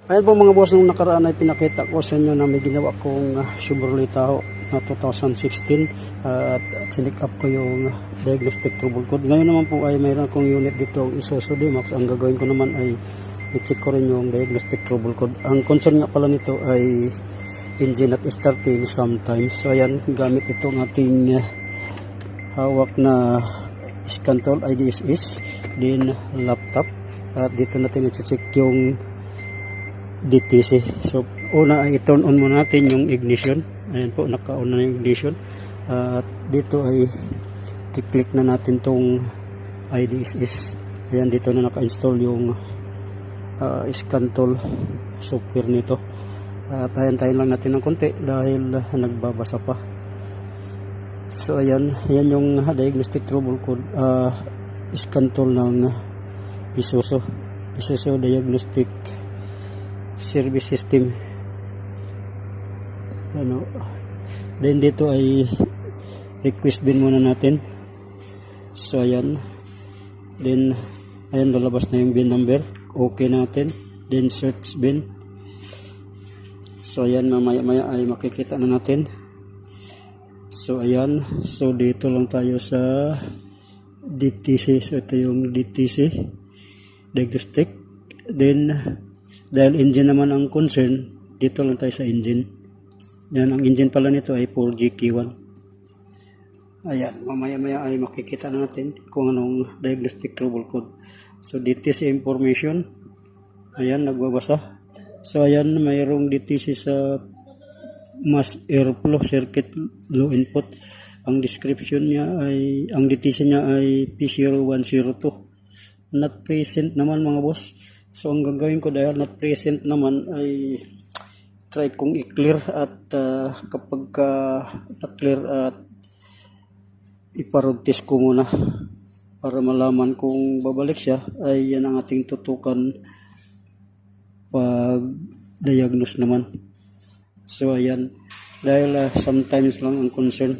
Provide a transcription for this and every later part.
Ayan po mga boss, nung nakaraan ay pinakita ko sa inyo na may ginawa kong Chevrolet Tahoe na 2016 at sinick up ko yung diagnostic trouble code. Ngayon naman po ay mayroon akong unit dito, Isuzu D-Max. Ang gagawin ko naman ay i-check ko rin yung diagnostic trouble code. Ang concern nga pala nito ay engine at starting sometimes. So ayan, gamit itong ating hawak na scan tool IDSS din laptop. At dito natin i-check yung DTC. So una ay i-turn on muna natin yung ignition. Ayan po, naka-on na yung ignition. At dito ay i-click na natin tong IDSS. Ayan, dito na naka-install yung scan tool software nito. At tayo lang natin ng konti dahil nagbabasa pa. So ayan yung diagnostic trouble code scan tool ng Isuzu Diagnostic Service System. Then dito ay request bin muna natin. So ayan, then ayan, lalabas na yung bin number. Okay natin, then search bin. So ayan, maya ay makikita na natin. So ayan, so dito lang tayo sa DTC. So ito yung DTC diagnostic. Then dahil engine naman ang concern, dito lang tayo sa engine. Yan, ang engine pala nito ay 4GK1. Ayan, mamaya ay makikita na natin kung anong diagnostic trouble code. So DTC information, ayan, nagbabasa. So ayan, mayroong DTC sa mass airflow circuit low input. Ang description niya ay, ang DTC niya ay P0102. Not present naman mga boss. So ang gagawin ko dahil not present naman ay try kong i-clear at kapag na-clear at iparod test ko muna para malaman kung babalik siya, ay yan ang ating tutukan pag diagnose naman. So ayan, dahil sometimes lang ang concern.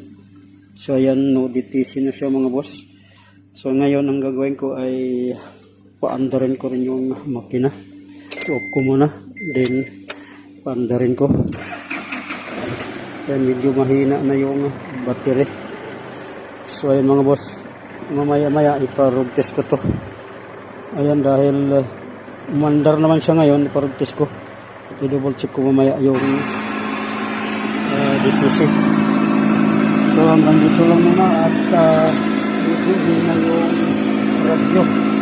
So ayan, no DTC na siya mga boss. So ngayon ang gagawin ko ay paandarin ko rin yung makina. So off ko muna, then paandarin ko. Yan, medyo mahina na yung battery. So ayan mga boss, mamaya iparog test ko to. Ayan, dahil umandar naman siya ngayon, iparog test ko. I-double check ko mamaya yung DTC. So hanggang dito lang muna at i-review na yung radyo.